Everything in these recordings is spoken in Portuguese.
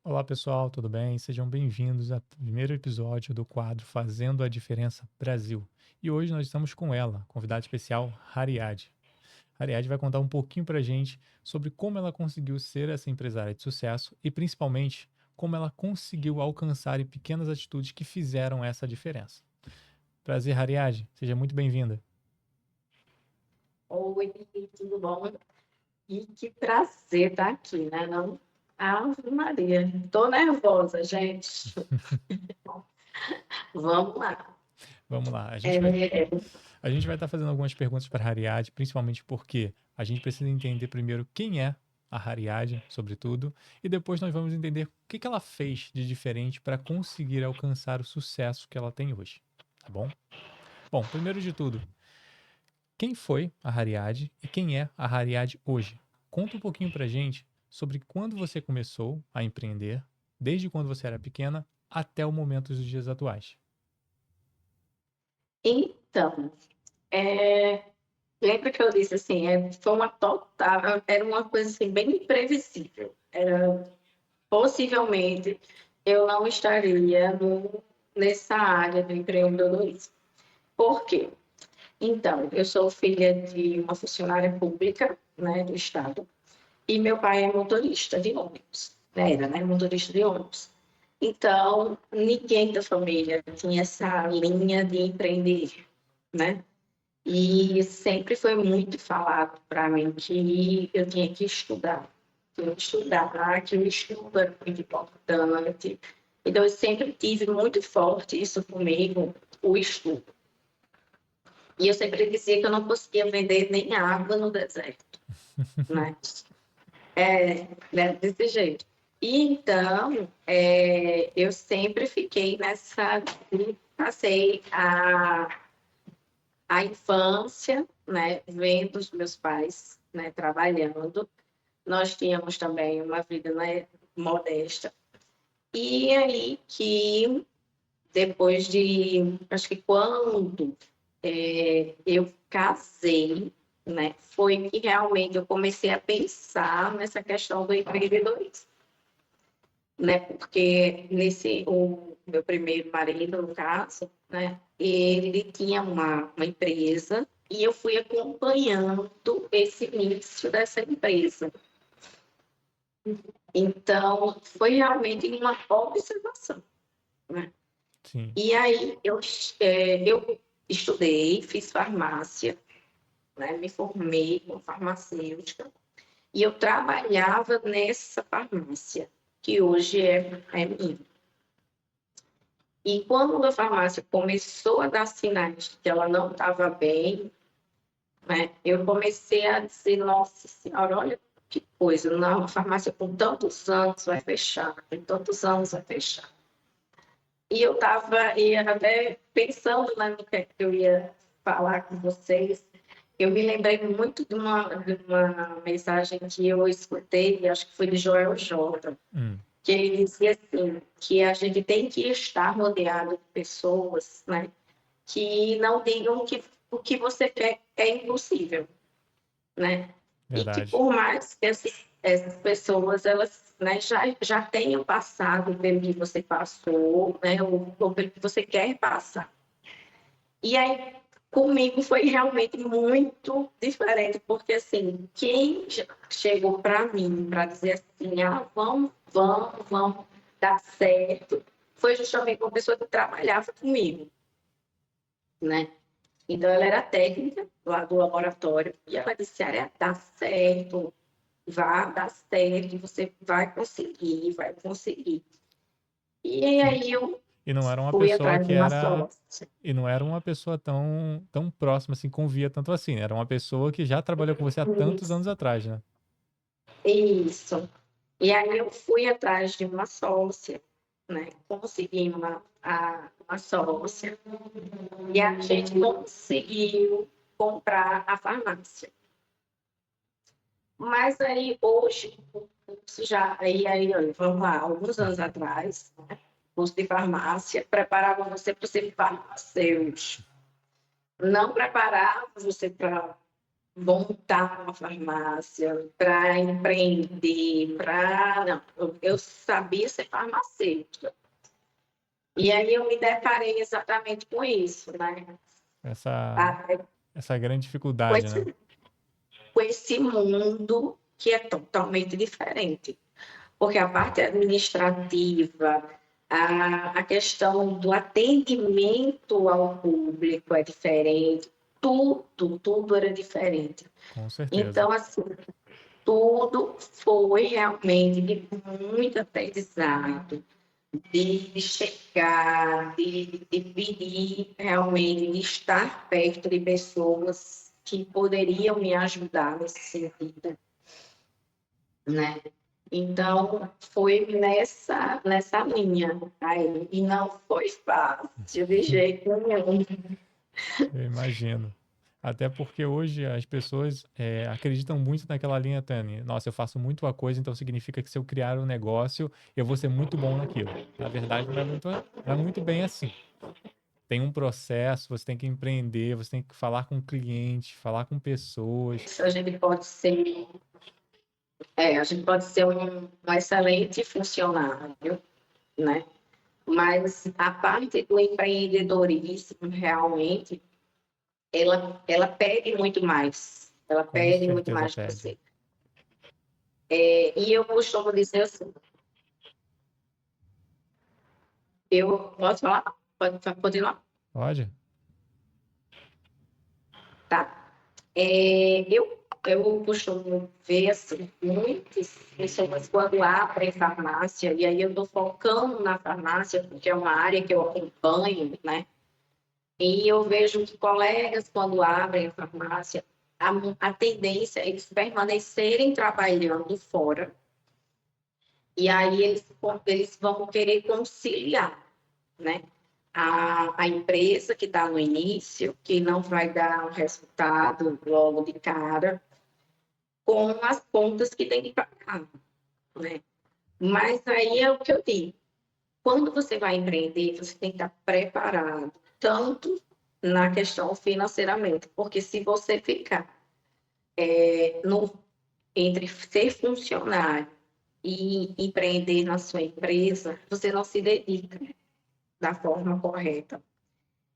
Olá pessoal, tudo bem? Sejam bem-vindos ao primeiro episódio do quadro Fazendo a Diferença Brasil. E hoje nós estamos com ela, convidada especial, Hariad. Hariad vai contar um pouquinho pra gente sobre como ela conseguiu ser essa empresária de sucesso e principalmente como ela conseguiu alcançar em pequenas atitudes que fizeram essa diferença. Prazer, Hariad. Seja muito bem-vinda. Oi, tudo bom? E que prazer estar aqui, né? Não? Ave Maria, tô nervosa, gente. Vamos lá. Vamos lá. É, A gente vai estar fazendo algumas perguntas para a Hariad, principalmente porque a gente precisa entender primeiro quem é a Hariad, sobretudo, e depois nós vamos entender o que ela fez de diferente para conseguir alcançar o sucesso que ela tem hoje, tá bom? Bom, primeiro de tudo, quem foi a Hariad e quem é a Hariad hoje? Conta um pouquinho pra gente sobre quando você começou a empreender, desde quando você era pequena até o momento dos dias atuais. então, é, lembra que eu disse assim, foi uma total, era uma coisa assim, bem imprevisível. Era, possivelmente, eu não estaria nessa área do empreendedorismo. Por quê? Então, eu sou filha de uma funcionária pública, né, do Estado. E meu pai é motorista de ônibus, né? Era, né? Motorista de ônibus. Então, ninguém da família tinha essa linha de empreender, né? E sempre foi muito falado para mim que eu tinha que estudar, que o estudo era muito importante. Então, eu sempre tive muito forte isso comigo, o estudo. E eu sempre dizia que eu não conseguia vender nem água no deserto, né? Né, desse jeito. E então, eu sempre fiquei nessa. Passei a infância, né, vendo os meus pais, né, trabalhando. Nós tínhamos também uma vida, né, modesta. E aí que, depois de. Acho que quando eu casei, né, foi que realmente eu comecei a pensar nessa questão do empreendedorismo, né, porque o meu primeiro marido, no caso, né, ele tinha uma empresa e eu fui acompanhando esse início dessa empresa. Então, foi realmente uma observação, né? Sim. E aí eu estudei, fiz farmácia, né, me formei como farmacêutica e eu trabalhava nessa farmácia, que hoje é minha. E quando a farmácia começou a dar sinais de que ela não estava bem, né, eu comecei a dizer, nossa senhora, olha que coisa, não, a farmácia com tantos anos vai fechar, com tantos anos vai fechar. E eu estava até pensando, né, no que é que eu ia falar com vocês. Eu me lembrei muito de uma mensagem que eu escutei, acho que foi de Joel J, Hum, que ele dizia assim, que a gente tem que estar rodeado de pessoas, né, que não digam que o que você quer é impossível, né? E que verdade. por mais que essas pessoas elas, né, já tenham passado pelo que você passou, né, ou pelo que você quer passar. E aí comigo foi realmente muito diferente, porque assim, quem chegou para mim para dizer assim, ah, vamos dar certo, foi justamente uma pessoa que trabalhava comigo, né? Então, ela era técnica lá do laboratório e ela disse: Aria, dá certo, vai dar certo, você vai conseguir, vai conseguir. E E, aí eu e não era uma fui pessoa atrás que de uma era. sócia. E não era uma pessoa tão próxima, assim, convia tanto assim, né? Era uma pessoa que já trabalhou com você há tantos anos atrás, né? Isso. E aí eu fui atrás de uma sócia, né? Consegui uma sócia e a gente conseguiu comprar a farmácia. Mas aí hoje, isso já, olha, vamos lá, alguns anos atrás, né, curso de farmácia preparava você para ser farmacêutico, não preparava você para montar uma farmácia, para empreender, para... Não, eu sabia ser farmacêutica. E aí eu me deparei exatamente com isso, né? Essa, Ah, essa grande com dificuldade, né? esse, com esse mundo que é totalmente diferente. Porque a parte administrativa, a questão do atendimento ao público é diferente, tudo era diferente. Com certeza. Então, assim, tudo foi realmente de muito aprendizado, de chegar, de pedir realmente, de estar perto de pessoas que poderiam me ajudar nesse sentido, né? Então, foi nessa linha aí, e não foi fácil de jeito nenhum. Eu imagino. Até porque hoje as pessoas acreditam muito naquela linha tênue. Nossa, eu faço muito uma coisa, então significa que se eu criar um negócio, eu vou ser muito bom naquilo. Na verdade, não é muito bem assim. Tem um processo, você tem que empreender, você tem que falar com clientes, falar com pessoas. A gente pode ser, a gente pode ser um excelente funcionário, né? Mas a parte do empreendedorismo, realmente, ela pede muito mais. Ela Com pede muito certeza mais de pede. você. E eu costumo dizer assim, eu posso falar? Pode continuar? Pode? Tá. Eu costumo ver assim, muitas pessoas quando abrem farmácia, e aí eu estou focando na farmácia, porque é uma área que eu acompanho, né? E eu vejo que colegas, quando abrem a farmácia, a tendência é eles permanecerem trabalhando fora, e aí eles vão querer conciliar, né? A empresa que está no início, que não vai dar um resultado logo de cara, com as contas que tem que pagar, né? Mas aí é o que eu digo, quando você vai empreender, você tem que estar preparado, tanto na questão financeiramente, porque se você ficar no, entre ser funcionário e empreender na sua empresa, você não se dedica da forma correta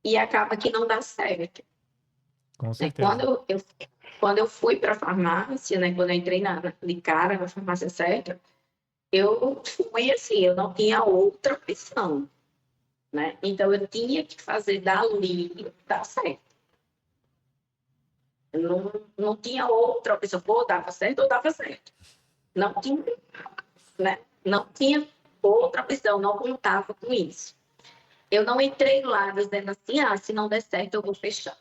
e acaba que não dá certo. Com Né? certeza. Quando eu fui para a farmácia, né, quando eu entrei de cara na farmácia certa, eu fui assim, eu não tinha outra opção, né? Então eu tinha que fazer dali dar certo. Eu não tinha outra opção. Ou dava certo ou dava certo. Não tinha, né? Não tinha outra opção, não contava com isso. Eu não entrei lá dizendo assim, se não der certo eu vou fechar.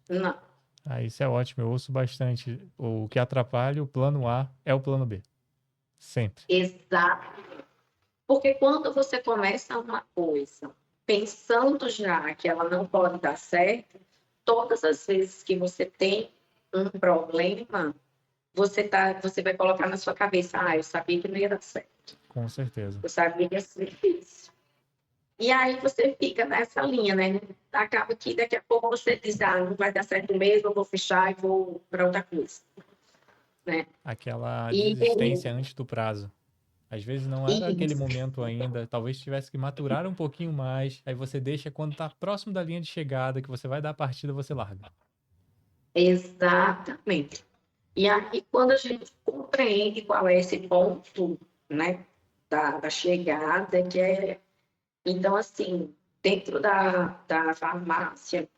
Não. Ah, isso é ótimo, eu ouço bastante. O que atrapalha o plano A é o plano B. Sempre. Exato. Porque quando você começa uma coisa pensando já que ela não pode dar certo, todas as vezes que você tem um problema, você vai colocar na sua cabeça, eu sabia que não ia dar certo. Com certeza. Eu sabia que ia ser difícil. E aí você fica nessa linha, né? Acaba que daqui a pouco você diz, não vai dar certo mesmo, eu vou fechar e vou para outra coisa, né? Aquela E, desistência antes do prazo. Às vezes não era aquele isso, momento ainda, talvez tivesse que maturar um pouquinho mais, aí você deixa quando está próximo da linha de chegada, que você vai dar a partida, você larga. exatamente. E aí, quando a gente compreende qual é esse ponto, né, da chegada, que é... Então, assim, dentro da farmácia,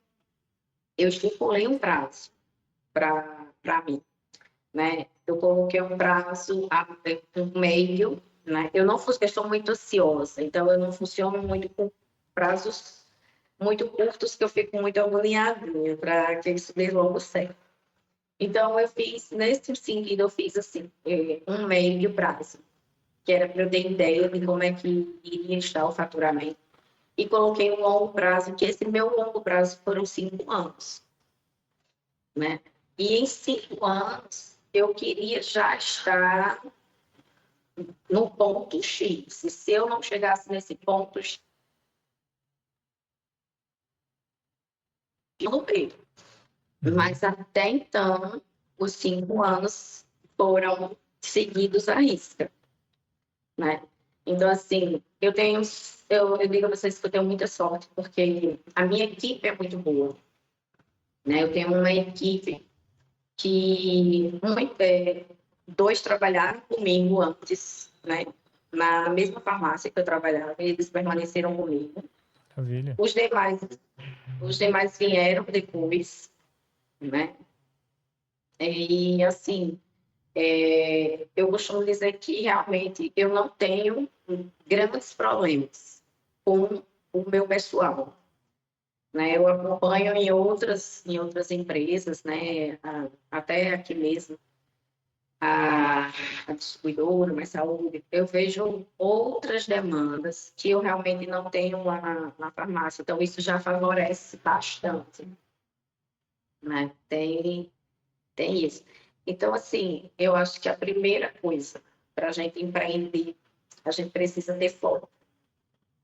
eu estipulei um prazo para mim, né? Eu coloquei um prazo, um meio, né? Eu sou muito ansiosa, então eu não funciono muito com prazos muito curtos, que eu fico muito agoniadinha para que isso dê logo certo. Então, eu fiz, nesse sentido, eu fiz assim, um meio prazo, que era para eu ter ideia de como é que iria estar o faturamento. E coloquei um longo prazo, que esse meu longo prazo foram 5 anos, né? E em 5 anos, eu queria já estar no ponto X. E se eu não chegasse nesse ponto X, eu não creio. Uhum. Mas até então, os 5 anos foram seguidos à risca, né? Então, assim, eu digo a vocês que eu tenho muita sorte, porque a minha equipe é muito boa, né? Eu tenho uma equipe que dois trabalharam comigo antes, né? Na mesma farmácia que eu trabalhava, eles permaneceram comigo. Maravilha. Os demais, os demais vieram depois, né? E assim, eu costumo dizer que realmente eu não tenho grandes problemas com o meu pessoal, né? Eu acompanho em outras empresas, né? Até aqui mesmo, a distribuidora, mais saúde, eu vejo outras demandas que eu realmente não tenho lá na farmácia. Então, isso já favorece bastante, né? Tem isso. Então, assim, eu acho que a primeira coisa para a gente empreender, a gente precisa ter foco,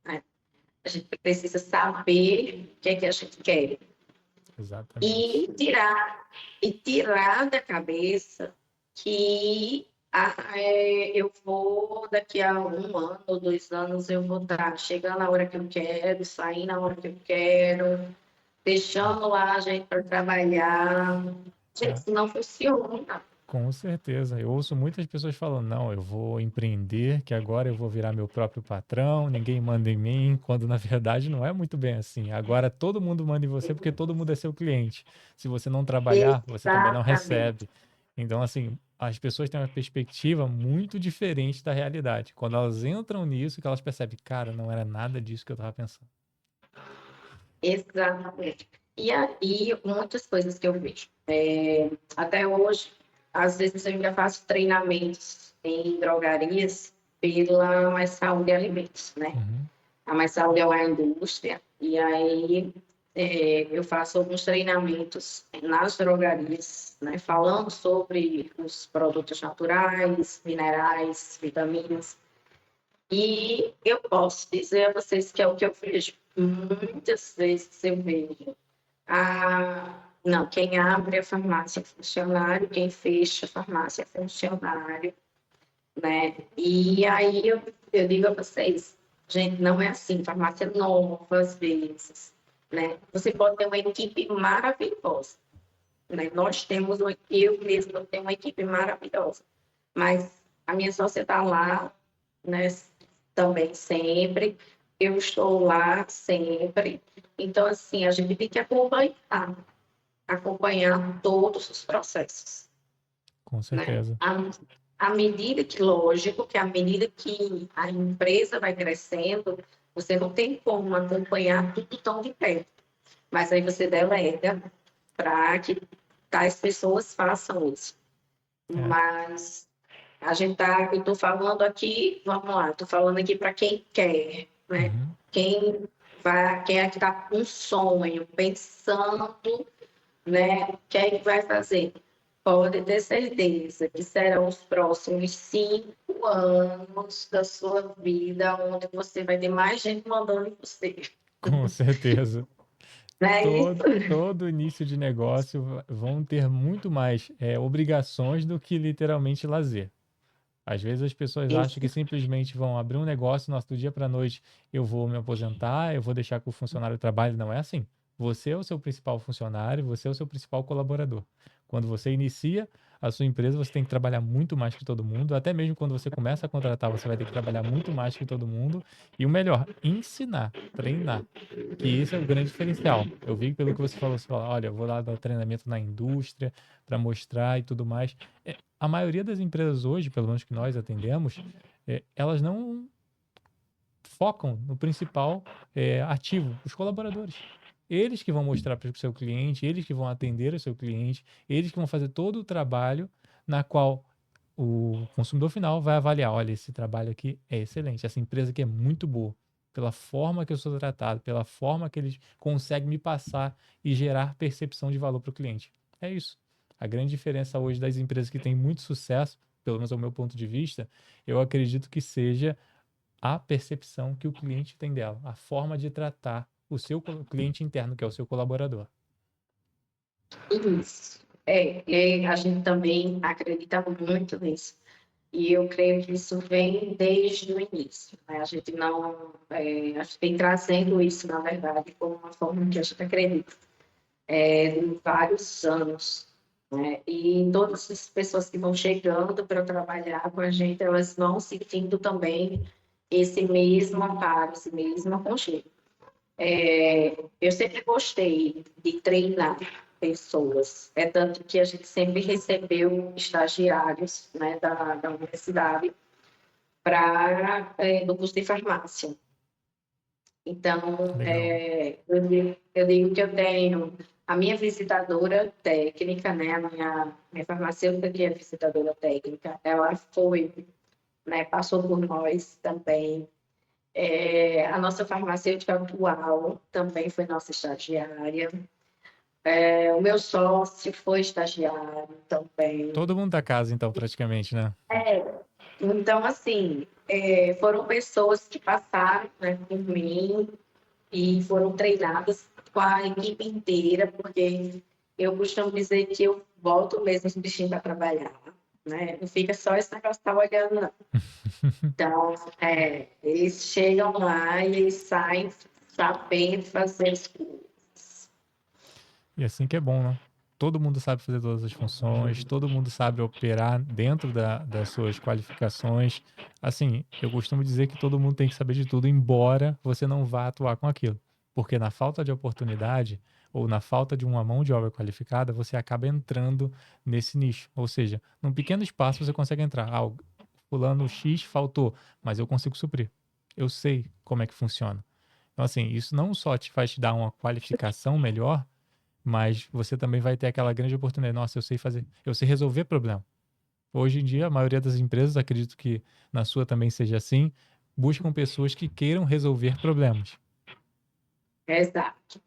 né? A gente precisa saber o que é que a gente quer Exatamente. e tirar da cabeça que eu vou, daqui a 1 ano ou 2 anos, eu vou estar chegando na hora que eu quero, sair na hora que eu quero, deixando lá a gente para trabalhar. Gente, É, isso não funciona. com certeza. Eu ouço muitas pessoas falando, não, eu vou empreender, que agora eu vou virar meu próprio patrão, ninguém manda em mim, quando na verdade não é muito bem assim. Agora todo mundo manda em você porque todo mundo é seu cliente. Se você não trabalhar, você também não Exatamente. recebe. Então, assim, as pessoas têm uma perspectiva muito diferente da realidade. Quando elas entram nisso, que elas percebem, cara, não era nada disso que eu estava pensando. Exatamente. E aí, muitas coisas que eu vejo. Até hoje, às vezes eu ainda faço treinamentos em drogarias pela Mais Saúde e Alimentos, né? Uhum. A Mais Saúde é uma indústria, e aí eu faço alguns treinamentos nas drogarias, né? Falando sobre os produtos naturais, minerais, vitaminas. E eu posso dizer a vocês que é o que eu vejo. Muitas vezes eu vejo. Não, quem abre a farmácia é funcionário, quem fecha a farmácia é funcionário, né? E aí eu digo a vocês, gente, não é assim, farmácia nova às vezes, né? Você pode ter uma equipe maravilhosa, né? Eu mesma tenho uma equipe maravilhosa, mas a minha sócia está lá, né? Também sempre, eu estou lá sempre. Então, assim, a gente tem que acompanhar todos os processos, Com né? certeza. À medida que, lógico, que à medida que a empresa vai crescendo, você não tem como acompanhar tudo tão de perto, mas aí você delega para que tais pessoas façam isso. É. Mas eu estou falando aqui, vamos lá, estou falando aqui para quem quer, né? Uhum. Quem é que está com um sonho, pensando, né? O que é que vai fazer? Pode ter certeza que serão os próximos 5 anos da sua vida onde você vai ter mais gente mandando em você. Com certeza. Não é Todo, isso? todo início de negócio vão ter muito mais obrigações do que literalmente lazer. Às vezes as pessoas acham que Isso. simplesmente vão abrir um negócio, nosso do dia para noite eu vou me aposentar, eu vou deixar que o funcionário trabalhe. Não é assim. Você é o seu principal funcionário, você é o seu principal colaborador. Quando você inicia a sua empresa, você tem que trabalhar muito mais que todo mundo. Até mesmo quando você começa a contratar, você vai ter que trabalhar muito mais que todo mundo. E o melhor, ensinar, treinar. Que isso é o grande diferencial. Eu vi pelo que você falou, olha, eu vou lá dar treinamento na indústria para mostrar e tudo mais. A maioria das empresas hoje, pelo menos que nós atendemos, elas não focam no principal ativo, os colaboradores. Eles que vão mostrar para o seu cliente, eles que vão atender o seu cliente, eles que vão fazer todo o trabalho na qual o consumidor final vai avaliar, olha, esse trabalho aqui é excelente, essa empresa aqui é muito boa, pela forma que eu sou tratado, pela forma que eles conseguem me passar e gerar percepção de valor para o cliente. É isso. A grande diferença hoje das empresas que têm muito sucesso, pelo menos ao meu ponto de vista, eu acredito que seja a percepção que o cliente tem dela, a forma de tratar o seu cliente interno, que é o seu colaborador. Isso. E a gente também acredita muito nisso. E eu creio que isso vem desde o início, né? A gente não, a gente vem trazendo isso, na verdade, como uma forma que a gente acredita, em vários anos, né? E todas as pessoas que vão chegando para trabalhar com a gente, elas vão sentindo também esse mesmo amparo, esse mesmo aconchego. Eu sempre gostei de treinar pessoas, é tanto que a gente sempre recebeu estagiários, né, da universidade para do curso de farmácia. Então, Legal. eu digo que eu tenho a minha visitadora técnica, né, a minha farmacêutica que é visitadora técnica, ela foi, né, passou por nós também. A nossa farmacêutica atual também foi nossa estagiária. O meu sócio foi estagiário também. Todo mundo da casa, então, praticamente, né? Então, assim, foram pessoas que passaram, né, por mim e foram treinadas com a equipe inteira, porque eu costumo dizer que eu volto mesmo os bichinhos para trabalhar, né? Não fica só esse negócio de estar olhando, não. Então, eles chegam lá e eles saem sabendo fazer as coisas. E assim que é bom, né? Todo mundo sabe fazer todas as funções, todo mundo sabe operar dentro das suas qualificações. Assim, eu costumo dizer que todo mundo tem que saber de tudo, embora você não vá atuar com aquilo. Porque na falta de oportunidade, ou na falta de uma mão de obra qualificada, você acaba entrando nesse nicho. Ou seja, num pequeno espaço você consegue entrar. Ah, o fulano X faltou, mas eu consigo suprir. Eu sei como é que funciona. Então, assim, isso não só te faz te dar uma qualificação melhor, mas você também vai ter aquela grande oportunidade. Nossa, eu sei fazer, eu sei resolver problema. Hoje em dia, a maioria das empresas, acredito que na sua também seja assim, buscam pessoas que queiram resolver problemas. Exato,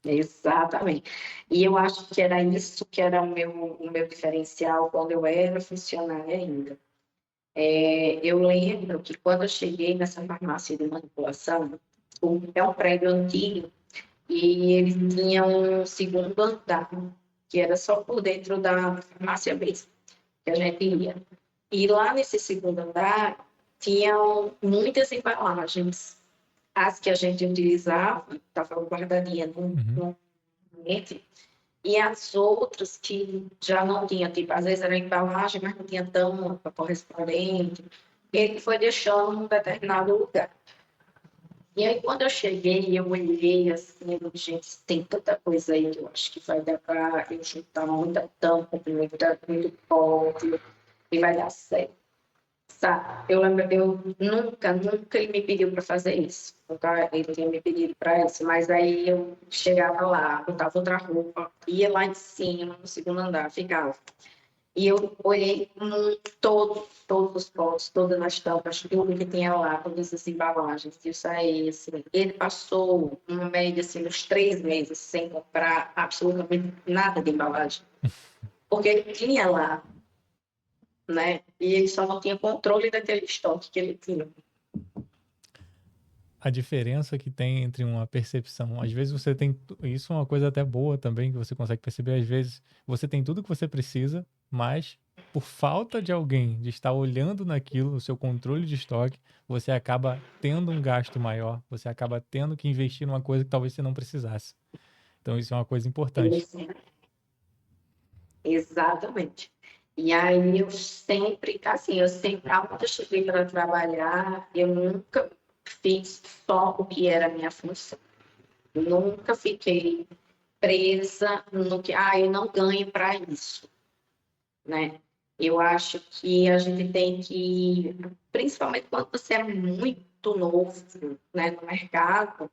exatamente. E eu acho que era isso que era o meu diferencial quando eu era funcionária ainda. Eu lembro que quando eu cheguei nessa farmácia de manipulação, é um prédio antigo e ele tinha um segundo andar, que era só por dentro da farmácia mesmo, que a gente ia. E lá nesse segundo andar tinham muitas embalagens. As que a gente utilizava estavam guardadinhas Uhum. num ambiente, e as outras que já não tinha, tipo, às vezes era embalagem, mas não tinha tampa correspondente, ele foi deixando num determinado lugar. E aí, quando eu cheguei, eu olhei assim, eu disse, gente, tem tanta coisa aí que eu acho que vai dar para eu juntar muita tampa, muito pote, e vai dar certo. Sabe? Eu lembro, eu nunca ele me pediu para fazer isso. Nunca ele tinha me pedido para isso. Mas aí eu chegava lá, botava outra roupa, ia lá em cima, no segundo andar, ficava. E eu olhei todos os potes, todas as tampas, tudo que tinha lá, todas as embalagens. E eu saí, assim. Ele passou uma média, assim, uns 3 meses sem comprar absolutamente nada de embalagem. Porque ele tinha lá, né? E ele só não tinha controle daquele estoque que ele tinha. A diferença que tem entre uma percepção, às vezes você tem, isso é uma coisa até boa também que você consegue perceber, às vezes você tem tudo que você precisa, mas por falta de alguém de estar olhando naquilo, o seu controle de estoque, você acaba tendo um gasto maior, você acaba tendo que investir numa coisa que talvez você não precisasse. Então isso é uma coisa importante. Exatamente. E aí eu sempre, assim, aonde eu cheguei para trabalhar, eu nunca fiz só o que era a minha função. Eu nunca fiquei presa no que, eu não ganho para isso, né? Eu acho que a gente tem que, principalmente quando você é muito novo, né, no mercado,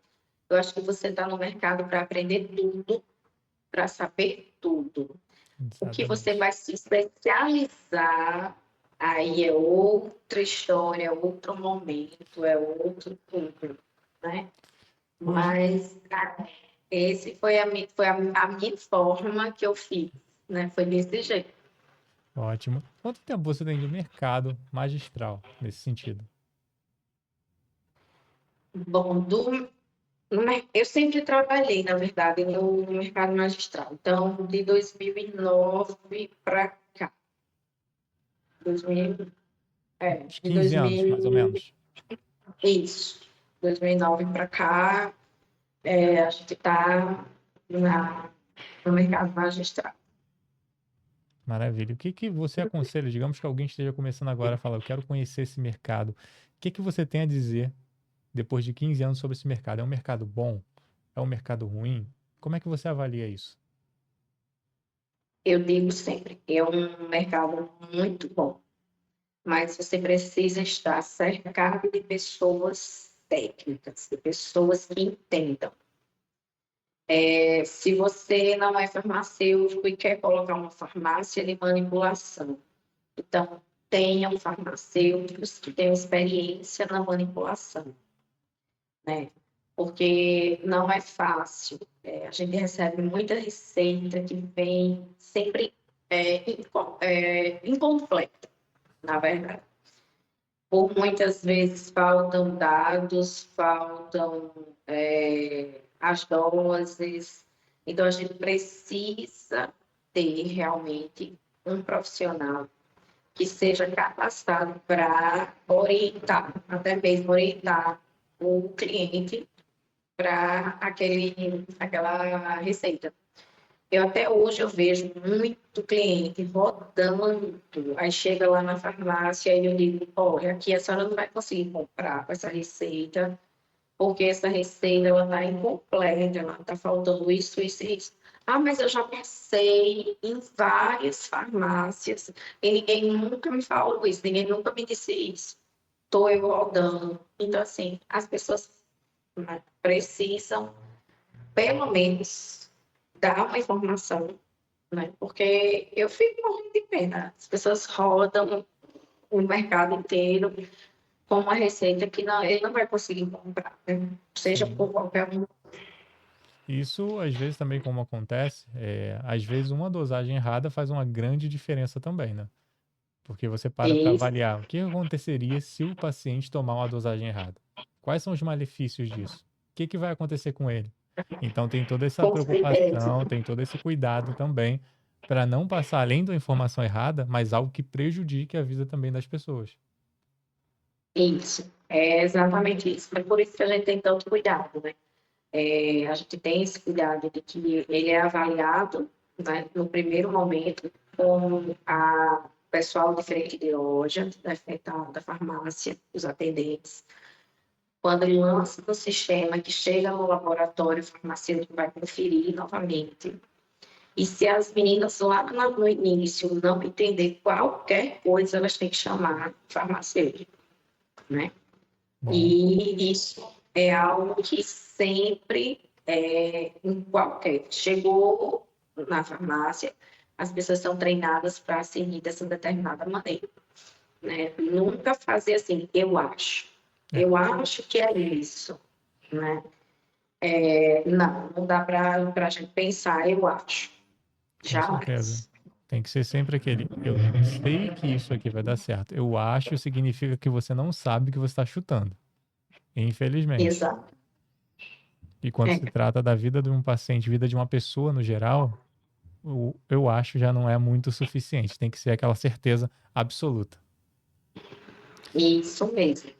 eu acho que você está no mercado para aprender tudo, para saber tudo. O que você Exatamente. vai se especializar, aí é outra história, é outro momento, é outro tudo, né? Hoje, Mas esse foi a minha forma que eu fiz, né? Foi desse jeito. ótimo. Quanto tempo você tem de mercado magistral nesse sentido? Bom, Eu sempre trabalhei, na verdade, no mercado magistral. Então, de 2009 para cá, 2000, Uns de 15 anos, mais ou 2000, menos. isso, 2009 para cá, a gente está no mercado magistral. Maravilha. O que que você aconselha? Digamos que alguém esteja começando agora a falar, eu quero conhecer esse mercado. O que que você tem a dizer depois de 15 anos sobre esse mercado? É um mercado bom? É um mercado ruim? Como é que você avalia isso? Eu digo sempre que é um mercado muito bom, mas você precisa estar cercado de pessoas técnicas, de pessoas que entendam. Se você não é farmacêutico e quer colocar uma farmácia de manipulação, então tenham farmacêuticos que tenham experiência na manipulação, né? Porque não é fácil. A gente recebe muita receita que vem sempre incompleta, na verdade. Por muitas vezes faltam dados, faltam as doses. Então, a gente precisa ter realmente um profissional que seja capacitado para orientar, até mesmo orientar o cliente para aquela receita. Eu até hoje eu vejo muito cliente rodando, aí chega lá na farmácia e eu digo, olha, aqui a senhora não vai conseguir comprar com essa receita, porque essa receita ela está incompleta, ela está faltando isso, isso e isso. Ah, mas eu já passei em várias farmácias e ninguém nunca me falou isso, ninguém nunca me disse isso. Estou eu rodando. Então, assim, as pessoas, né, precisam, pelo menos, dar uma informação, né? Porque eu fico morrendo de pena. As pessoas rodam o mercado inteiro com uma receita que não, ele não vai conseguir comprar, né? Seja Sim. por qualquer um. Isso, às vezes, também como acontece, às vezes uma dosagem errada faz uma grande diferença também, né? Porque você para Isso, avaliar o que aconteceria se o paciente tomar uma dosagem errada. Quais são os malefícios disso? O que que vai acontecer com ele? Então tem toda essa com certeza. preocupação, tem todo esse cuidado também para não passar além da informação errada, mas algo que prejudique a vida também das pessoas. Isso. É exatamente isso. É por isso que a gente tem tanto cuidado, né? A gente tem esse cuidado de que ele é avaliado, né, no primeiro momento com a pessoal de frente de loja, da farmácia, os atendentes. Quando ele lança no sistema, que chega no laboratório, o farmacêutico vai conferir novamente. E se as meninas lá no início não entender qualquer coisa, elas têm que chamar farmacêutico, né? Bom, E isso é algo que sempre, em qualquer, chegou na farmácia, as pessoas são treinadas para seguir dessa determinada maneira, né? Nunca fazer assim, é, eu acho que é isso, né? Não, não dá para a gente pensar, eu acho, com certeza. jamais. Tem que ser sempre aquele. Eu sei que isso aqui vai dar certo. Eu acho significa que você não sabe que você está chutando. Infelizmente. Exato. E quando se É, trata da vida de um paciente, vida de uma pessoa no geral, eu acho já não é muito suficiente. Tem que ser aquela certeza absoluta. isso mesmo.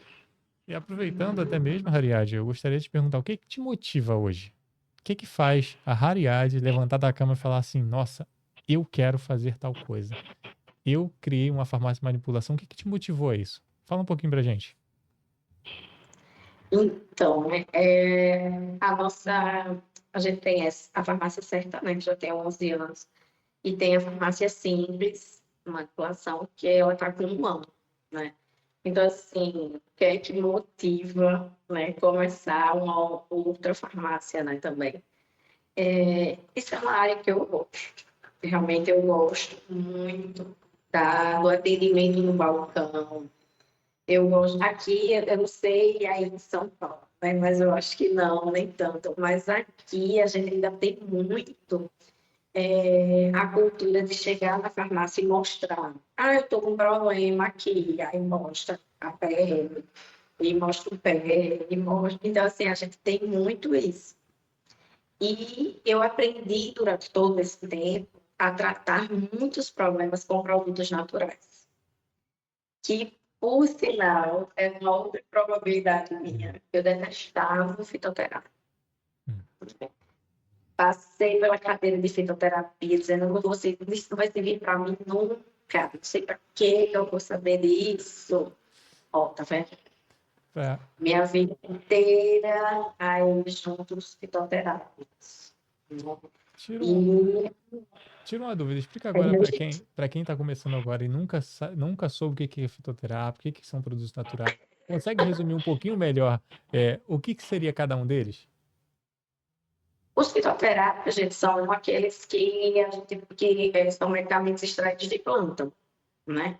E aproveitando até mesmo, Hariad, eu gostaria de te perguntar o que que te motiva hoje? O que que faz a Hariad levantar da cama e falar assim, nossa, eu quero fazer tal coisa. Eu criei uma farmácia de manipulação. O que que te motivou a isso? Fala um pouquinho pra gente. Então, né, a gente tem a farmácia certa, né, que já tem 11 anos, e tem a farmácia simples, manipulação, que ela está com 1 ano, né? Então, assim, o que é que motiva, né, começar uma outra farmácia, né, também? Isso é uma área que eu gosto. Realmente eu gosto muito do atendimento no balcão. Eu gosto. Aqui, eu não sei aí em São Paulo, né? Mas eu acho que não, nem tanto. Mas aqui a gente ainda tem muito a cultura de chegar na farmácia e mostrar. Ah, eu estou com um problema aqui. Aí mostra a pele, e mostra o pé, e mostra. Então, assim, a gente tem muito isso. E eu aprendi durante todo esse tempo a tratar muitos problemas com produtos naturais, que, por sinal, é uma outra probabilidade minha. Eu detestava o fitoterápico. Hum. Passei pela cadeira de fitoterapia, dizendo que isso não vai servir para mim nunca. Não sei para que eu vou saber disso. Ó, tá vendo? É, Minha vida inteira aí juntos fitoterápicos. tira um, E tira uma dúvida, explica é agora meu jeito. para quem está começando agora e nunca soube o que é fitoterapia, o que são produtos naturais. Consegue resumir um pouquinho melhor o que seria cada um deles? Os fitoterápicos, gente, são aqueles que são medicamentos extraídos de planta, né?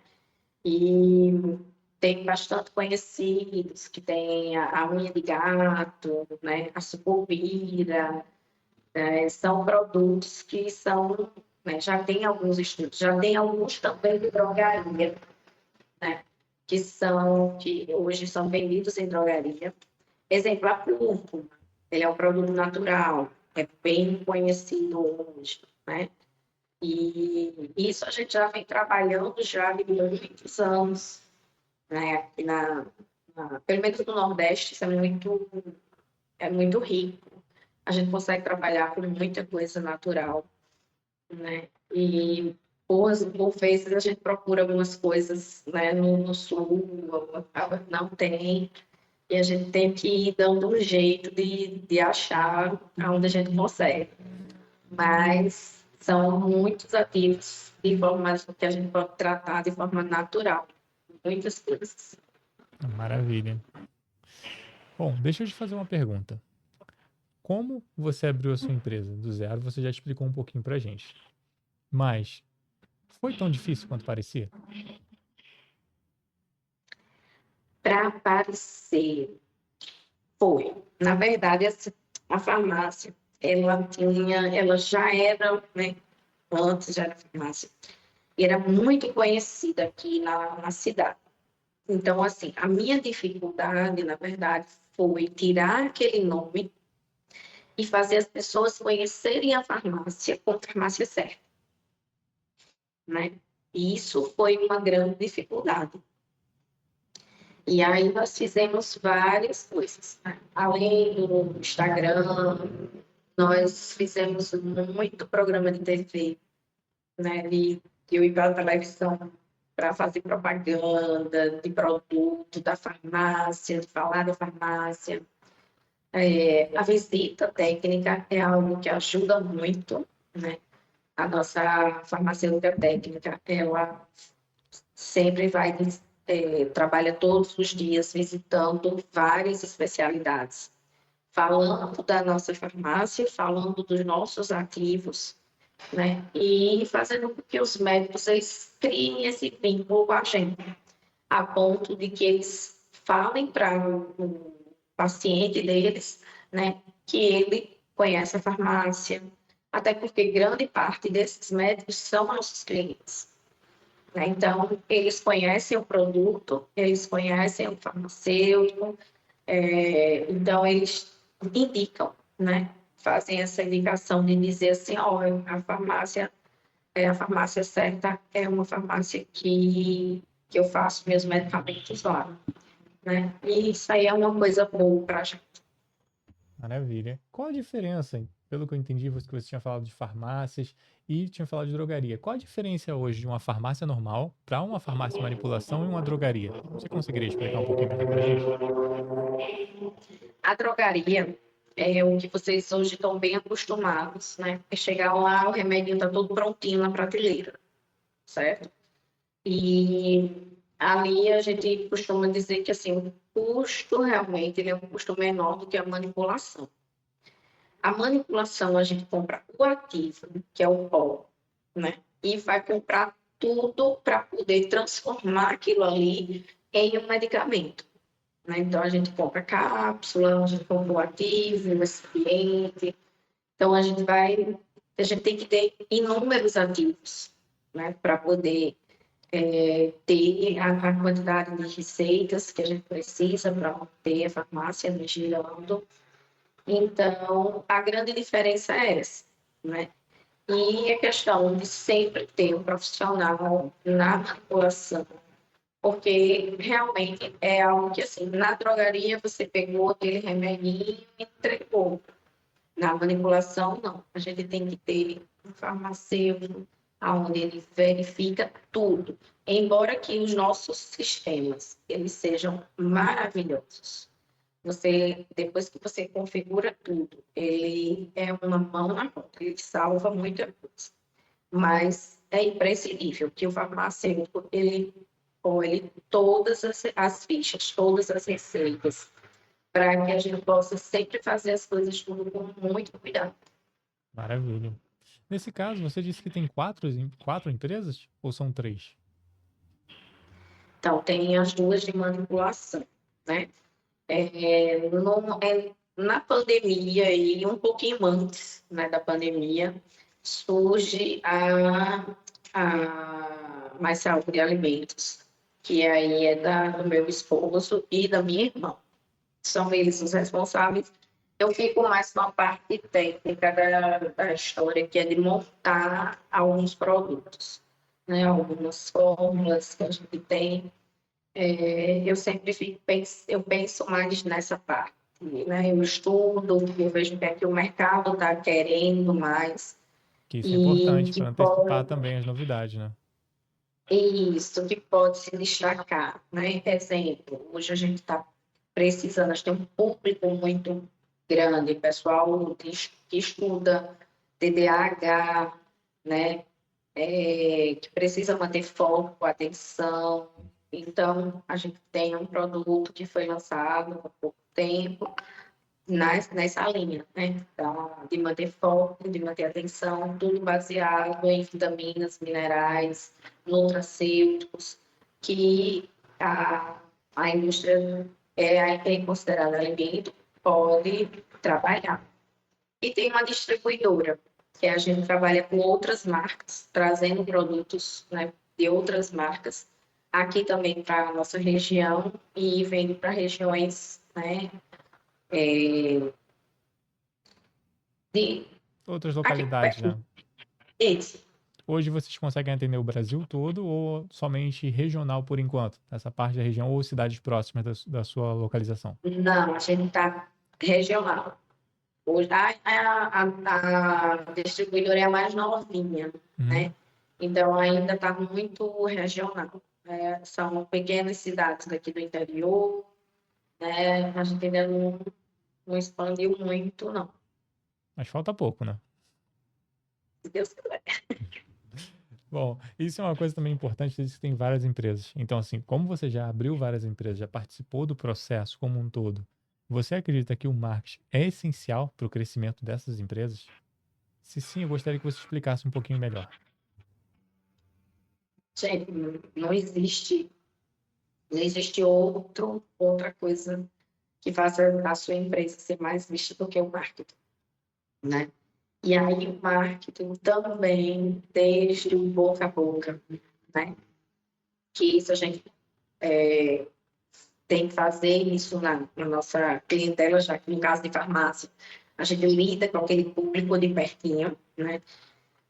E tem bastante conhecidos, que tem a unha de gato, né? A sucupira, são produtos que são, né? Já tem alguns estudos, já tem alguns também de drogaria, né? Que hoje são vendidos em drogaria. Exemplo, a cúrcuma, ele é um produto natural, é bem conhecido hoje, né? E isso a gente já vem trabalhando já há muitos anos, né? Aqui pelo menos no Nordeste, isso é muito rico. A gente consegue trabalhar com muita coisa natural, né? E por vezes a gente procura algumas coisas, né, no sul, não tem, e a gente tem que ir dando um jeito de achar aonde a gente consegue. Mas são muitos ativos de forma que a gente pode tratar de forma natural. Muitas coisas. Maravilha. Bom, deixa eu te fazer uma pergunta. Como você abriu a sua empresa do zero, você já explicou um pouquinho pra gente. Mas foi tão difícil quanto parecia? Para aparecer, foi. Na verdade, a farmácia, ela já era, né, antes já era farmácia, e era muito conhecida aqui na cidade. Então, assim, a minha dificuldade, na verdade, foi tirar aquele nome e fazer as pessoas conhecerem a farmácia com a farmácia certa, né? E isso foi uma grande dificuldade. E aí nós fizemos várias coisas, né? Além do Instagram, nós fizemos muito programa de TV, né? De eu ir para a televisão para fazer propaganda de produto da farmácia, de falar da farmácia. A visita técnica é algo que ajuda muito, né? A nossa farmacêutica técnica, ela sempre trabalha todos os dias visitando várias especialidades, falando da nossa farmácia, falando dos nossos ativos, né? E fazendo com que os médicos eles criem esse vínculo com a gente, a ponto de que eles falem para o paciente deles, né, que ele conhece a farmácia, até porque grande parte desses médicos são nossos clientes, né? Então, eles conhecem o produto, eles conhecem o farmacêutico, então eles indicam, né? Fazem essa indicação de dizer assim, olha, a farmácia certa é uma farmácia que eu faço meus medicamentos lá, né? E isso aí é uma coisa boa para a gente. Maravilha. Qual a diferença, hein? Pelo que eu entendi, você tinha falado de farmácias e tinha falado de drogaria. Qual a diferença hoje de uma farmácia normal para uma farmácia de manipulação e uma drogaria? Você conseguiria explicar um pouquinho melhor para a gente? A drogaria é o que vocês hoje estão bem acostumados, né? É chegar lá, o remédio está todo prontinho na prateleira, certo? E ali a gente costuma dizer que assim, o custo realmente ele é um custo menor do que a manipulação. A manipulação a gente compra o ativo, que é o pó, né? E vai comprar tudo para poder transformar aquilo ali em um medicamento, né? Então a gente compra cápsula, a gente compra o ativo, o recipiente. Então a gente tem que ter inúmeros ativos, né? Para poder ter a quantidade de receitas que a gente precisa para manter a farmácia girando. Então, a grande diferença é essa, né? E a questão de sempre ter um profissional na manipulação, porque realmente é algo que, assim, na drogaria você pegou aquele remedinho e entregou. Na manipulação, não. A gente tem que ter um farmacêutico onde ele verifica tudo. Embora que os nossos sistemas eles sejam maravilhosos. Você, depois que você configura tudo, ele é uma mão na conta, ele salva muita coisa. Mas é imprescindível que o farmacêutico ele olhe todas as fichas, todas as receitas, para que a gente possa sempre fazer as coisas tudo com muito cuidado. Maravilha. Nesse caso, você disse que tem quatro empresas ou são três? Então, tem as duas de manipulação, né? Na pandemia e um pouquinho antes, né, da pandemia, surge a Mais Saúde e Alimentos, que aí é do meu esposo e da minha irmã. São eles os responsáveis. Eu fico mais com a parte técnica da história, que é de montar alguns produtos, né? Algumas fórmulas que a gente tem. Eu sempre eu penso mais nessa parte, né? Eu estudo, eu vejo o que é que o mercado está querendo mais Que isso é e importante que para antecipar pode, também as novidades, né? isso, que pode se destacar, né? Exemplo, hoje a gente está precisando, a gente tem um público muito grande, pessoal que estuda TDAH, né? Que precisa manter foco, atenção. Então, a gente tem um produto que foi lançado há pouco tempo nessa linha, né? De manter foco, de manter atenção, tudo baseado em vitaminas, minerais, nutracêuticos, que a indústria é considerada alimento, pode trabalhar. E tem uma distribuidora, que a gente trabalha com outras marcas, trazendo produtos, né, de outras marcas aqui também para a nossa região e vendo para regiões, né, de Outras aqui localidades, perto. né? Isso. Hoje vocês conseguem atender o Brasil todo ou somente regional por enquanto? Essa parte da região ou cidades próximas da sua localização? Não, a gente está regional. Hoje, a distribuidora é a mais novinha, Uhum. né? Então, ainda está muito regional. Né? São pequenas cidades daqui do interior, né? A gente ainda não expandiu muito, não. Mas falta pouco, né? Se Deus quiser. Bom, isso é uma coisa também importante, diz que tem várias empresas. Então, assim, como você já abriu várias empresas, já participou do processo como um todo, você acredita que o marketing é essencial para o crescimento dessas empresas? Se sim, eu gostaria que você explicasse um pouquinho melhor. Gente, não existe outra coisa que faça a sua empresa ser mais vista do que o marketing, né? E aí o marketing também, desde o boca a boca, né? Que isso a gente tem que fazer isso na nossa clientela, já que no caso de farmácia, a gente lida com aquele público de pertinho, né?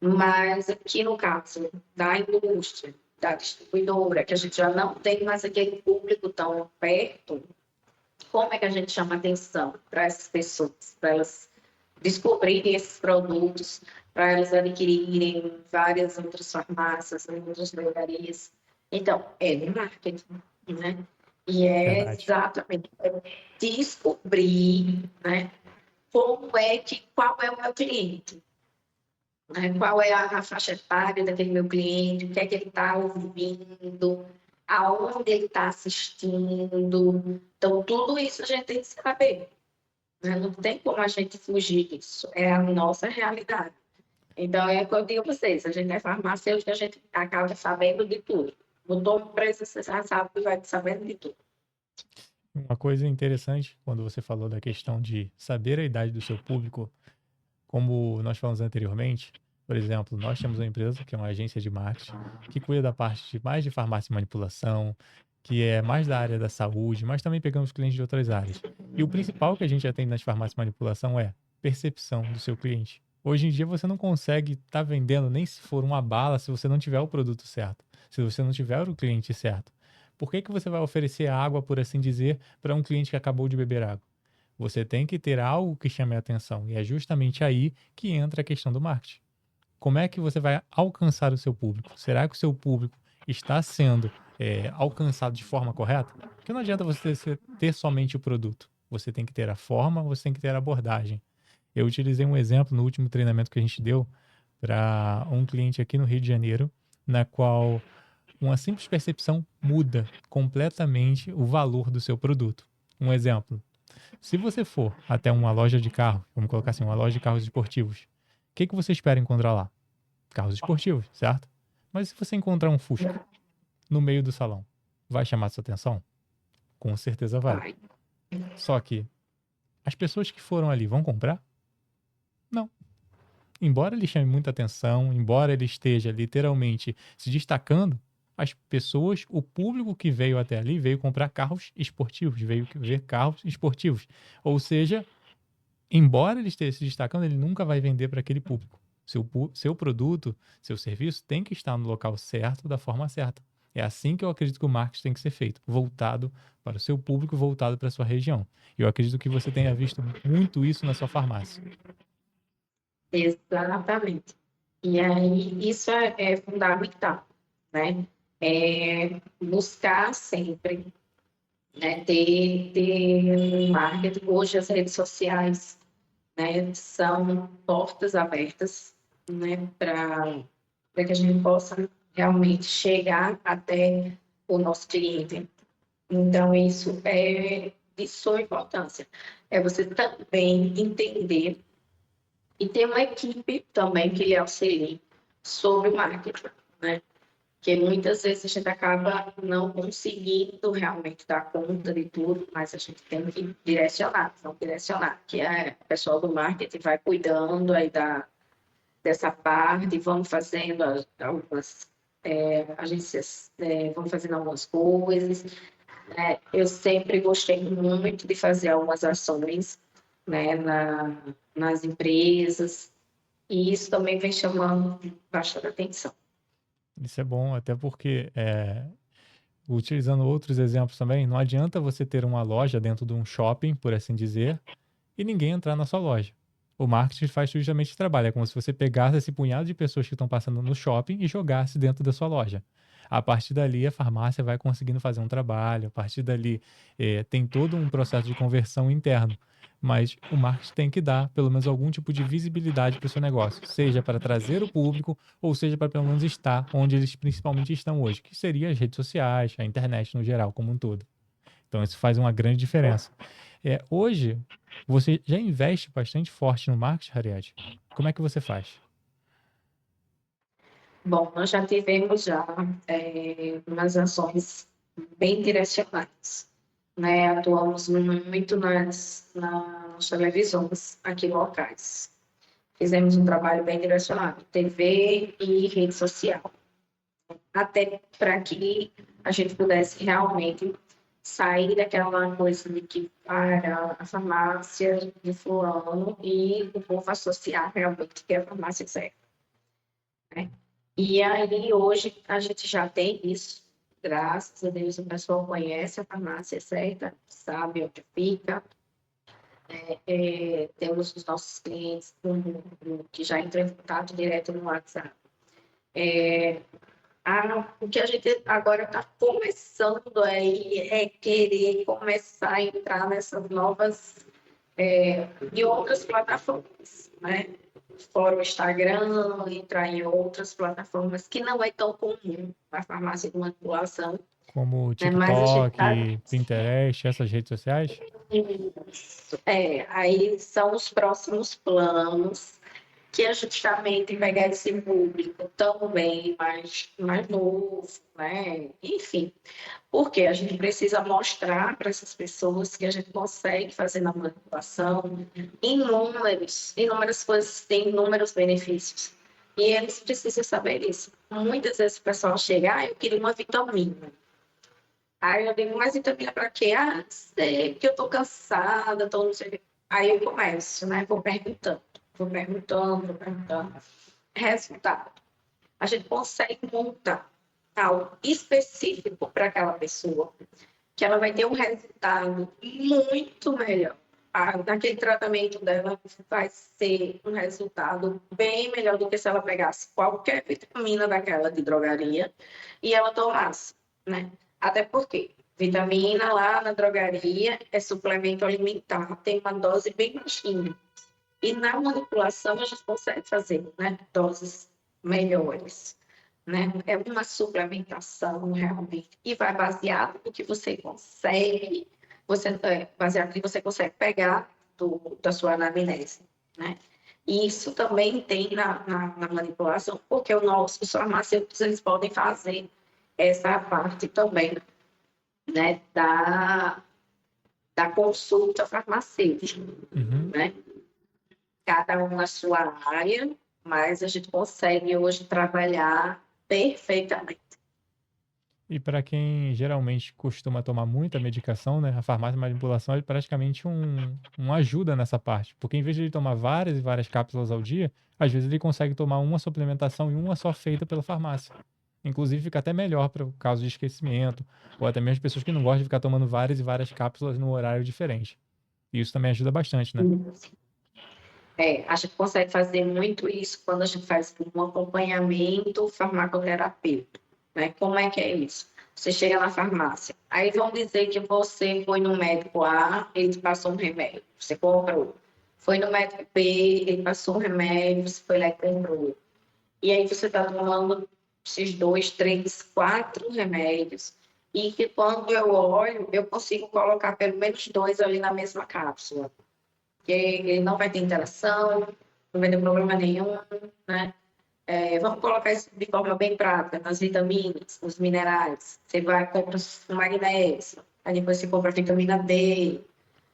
Mas aqui no caso da indústria, da distribuidora, que a gente já não tem mais aquele público tão perto, como é que a gente chama atenção para essas pessoas, para elas descobrirem esses produtos, para elas adquirirem várias outras farmácias, outras drogarias? Então, é no marketing, né? E é Verdade. exatamente descobrir, né, qual é o meu cliente, né? Qual é a faixa etária daquele meu cliente, o que é que ele está ouvindo, aonde ele está assistindo. Então, tudo isso a gente tem que saber, né? Não tem como a gente fugir disso, é a nossa realidade. Então, é o que eu digo para vocês, a gente é farmacêutico, a gente acaba sabendo de tudo. Mudou o preço, você já sabe que vai sabendo de tudo. Uma coisa interessante, quando você falou da questão de saber a idade do seu público, como nós falamos anteriormente, Por exemplo, nós temos uma empresa que é uma agência de marketing que cuida da parte mais de farmácia e manipulação, que é mais da área da saúde, mas também pegamos clientes de outras áreas. E o principal que a gente atende nas farmácias e manipulação é percepção do seu cliente. Hoje em dia você não consegue estar vendendo nem se for uma bala se você não tiver o produto certo, se você não tiver o cliente certo. Por que que você vai oferecer água, por assim dizer, para um cliente que acabou de beber água? Você tem que ter algo que chame a atenção, e é justamente aí que entra a questão do marketing. Como é que você vai alcançar o seu público? Será que o seu público está sendo alcançado de forma correta? Porque não adianta você ter somente o produto. Você tem que ter a forma, você tem que ter a abordagem. Eu utilizei um exemplo no último treinamento que a gente deu para um cliente aqui no Rio de Janeiro, na qual uma simples percepção muda completamente o valor do seu produto. Um exemplo: se você for até uma loja de carro, vamos colocar assim, uma loja de carros esportivos, o que que você espera encontrar lá? Carros esportivos, certo? Mas se você encontrar um Fusca no meio do salão, vai chamar sua atenção? Com certeza vai. Vai. Só que as pessoas que foram ali vão comprar? Não. Embora ele chame muita atenção, embora ele esteja literalmente se destacando, as pessoas, o público que veio até ali veio comprar carros esportivos, veio ver carros esportivos. Ou seja, embora ele esteja se destacando, ele nunca vai vender para aquele público. Seu produto, seu serviço tem que estar no local certo, da forma certa. É assim que eu acredito que o marketing tem que ser feito, voltado para o seu público, voltado para a sua região. E eu acredito que você tenha visto muito isso na sua farmácia. Exatamente. E aí, isso é fundamental, né? Buscar sempre, né? Ter um marketing. Hoje, as redes sociais, né, são portas abertas, né, para que a gente possa realmente chegar até o nosso cliente. Então, isso é de suma importância. É você também entender e ter uma equipe também que lhe auxilie sobre o marketing, né? Porque muitas vezes a gente acaba não conseguindo realmente dar conta de tudo, mas a gente tem que direcionar, não direcionar, que é o pessoal do marketing vai cuidando aí dessa parte, vão fazendo algumas agências, vão fazendo algumas coisas, né? Eu sempre gostei muito de fazer algumas ações, né, nas empresas, e isso também vem chamando bastante atenção. Isso é bom, até porque, utilizando outros exemplos também, não adianta você ter uma loja dentro de um shopping, por assim dizer, e ninguém entrar na sua loja. O marketing faz justamente esse trabalho. É como se você pegasse esse punhado de pessoas que estão passando no shopping e jogasse dentro da sua loja. A partir dali, a farmácia vai conseguindo fazer um trabalho. A partir dali, tem todo um processo de conversão interno. Mas o marketing tem que dar, pelo menos, algum tipo de visibilidade para o seu negócio. Seja para trazer o público, ou seja para, pelo menos, estar onde eles principalmente estão hoje, que seria as redes sociais, a internet no geral, como um todo. Então, isso faz uma grande diferença. Hoje, você já investe bastante forte no marketing, Harriet? Como é que você faz? Bom, nós já tivemos umas ações bem direcionadas, né? Atuamos muito nas televisões aqui locais. Fizemos um trabalho bem direcionado, TV e rede social, até para que a gente pudesse realmente sair daquela coisa de que para a farmácia de fulano e o povo associar realmente que é a farmácia certa, né? E aí hoje a gente já tem isso, graças a Deus o pessoal conhece a farmácia certa, sabe onde fica, temos os nossos clientes que já entram em contato direto no WhatsApp. O que a gente agora está começando aí é querer começar a entrar nessas novas e outras plataformas, né? Fora o Instagram, entrar em outras plataformas que não é tão comum na farmácia de manipulação, Como né? Mas a gente está. TikTok, Pinterest, essas redes sociais? Aí são os próximos planos que é justamente pegar esse público também mais novo, né? Enfim, porque a gente precisa mostrar para essas pessoas que a gente consegue fazer na manipulação inúmeras coisas têm inúmeros benefícios. E eles precisam saber isso. Muitas vezes o pessoal chega, eu queria uma vitamina. Aí eu digo, mas vitamina para quê? Não sei, porque eu tô cansada, tô não sei o quê. Aí eu começo, né? Vou perguntando. Resultado. A gente consegue montar algo específico para aquela pessoa, que ela vai ter um resultado muito melhor. Naquele tratamento dela vai ser um resultado bem melhor do que se ela pegasse qualquer vitamina daquela de drogaria e ela tomasse, né? Até porque vitamina lá na drogaria é suplemento alimentar, tem uma dose bem baixinha. E na manipulação a gente consegue fazer, né, doses melhores, né? É uma suplementação realmente e vai baseado no que você consegue, baseado no que você consegue pegar da sua anamnese, né? E isso também tem na manipulação, porque os farmacêuticos eles podem fazer essa parte também, né, da consulta farmacêutica, Uhum. né? Cada um na sua área, mas a gente consegue hoje trabalhar perfeitamente. E para quem geralmente costuma tomar muita medicação, né, a farmácia de manipulação é praticamente um ajuda nessa parte, porque em vez de ele tomar várias e várias cápsulas ao dia, às vezes ele consegue tomar uma suplementação e uma só feita pela farmácia. Inclusive fica até melhor para o caso de esquecimento, ou até mesmo pessoas que não gostam de ficar tomando várias e várias cápsulas no horário diferente. E isso também ajuda bastante, né? A gente consegue fazer muito isso quando a gente faz um acompanhamento farmacoterapêutico, né? Como é que é isso? Você chega na farmácia, aí vão dizer que você foi no médico A, ele te passou um remédio, você comprou. Foi no médico B, ele passou um remédio, você foi lá e comprou. E aí você está tomando esses 2, 3, 4 remédios. E que quando eu olho, eu consigo colocar pelo menos 2 ali na mesma cápsula. Que ele não vai ter interação, não vai ter problema nenhum, né? Vamos colocar isso de forma bem prática, nas vitaminas, nos minerais. Você vai comprar o magnésio, aí depois você compra a vitamina D,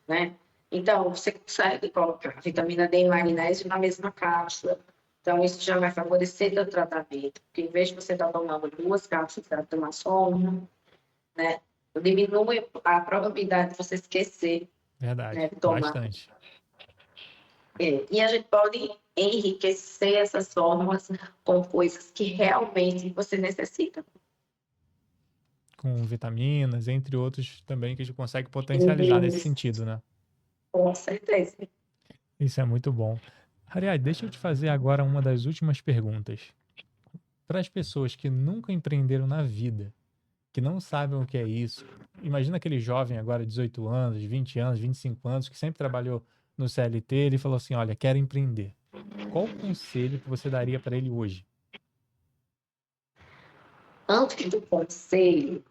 né? Então, você consegue colocar vitamina D e magnésio na mesma cápsula. Então, isso já vai favorecer o tratamento, porque em vez de você estar tomando 2 cápsulas, você vai tomar só uma, né? Diminui a probabilidade de você esquecer, Verdade, né, de tomar. bastante. E a gente pode enriquecer essas fórmulas com coisas que realmente você necessita. Com vitaminas, entre outros também que a gente consegue potencializar nesse sentido, né? Com certeza. Isso é muito bom. Ariadne, deixa eu te fazer agora uma das últimas perguntas. Para as pessoas que nunca empreenderam na vida, que não sabem o que é isso, imagina aquele jovem agora de 18 anos, 20 anos, 25 anos, que sempre trabalhou no CLT, ele falou assim: olha, quero empreender. Qual o conselho que você daria para ele hoje? Antes do conselho,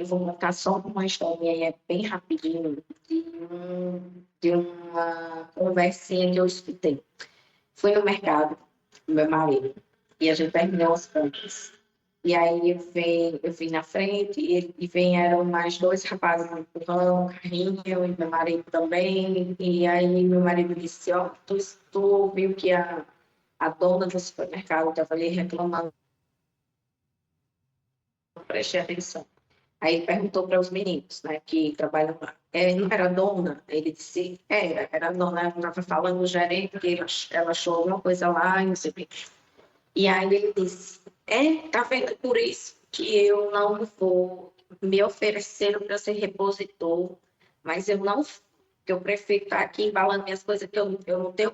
vou contar só uma historinha bem rapidinho de uma conversinha que eu escutei. Fui no mercado com meu marido e a gente terminou as compras. E aí eu vim na frente eram mais 2 rapazes empurrando o carrinho e meu marido também. E aí meu marido disse, ó, tu viu que a dona do supermercado estava ali reclamando, preste atenção. Aí ele perguntou para os meninos, né, que trabalham lá. Não era dona? Ele disse, era dona. Ela estava falando o gerente, que ela achou alguma coisa lá, e não sei o quê. E aí ele disse, tá vendo por isso que eu não vou me oferecer para ser repositor, mas que eu prefiro estar aqui embalando minhas coisas, que eu não tenho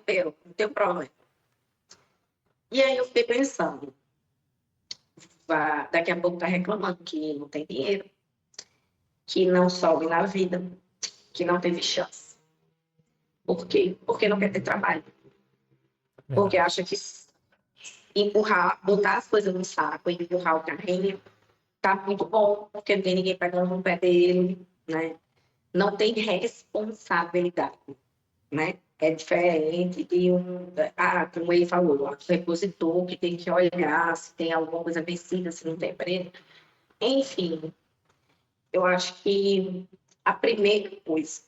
problema. E aí eu fiquei pensando, daqui a pouco está reclamando que não tem dinheiro, que não sobe na vida, que não teve chance. Por quê? Porque não quer ter trabalho. Porque Verdade. acha que empurrar, botar as coisas no saco e empurrar o carrinho tá muito bom, porque não tem ninguém pegando no pé dele, né? Não tem responsabilidade, né? É diferente de como ele falou, o repositor que tem que olhar se tem alguma coisa vencida, se não tem preço. Enfim, eu acho que a primeira coisa,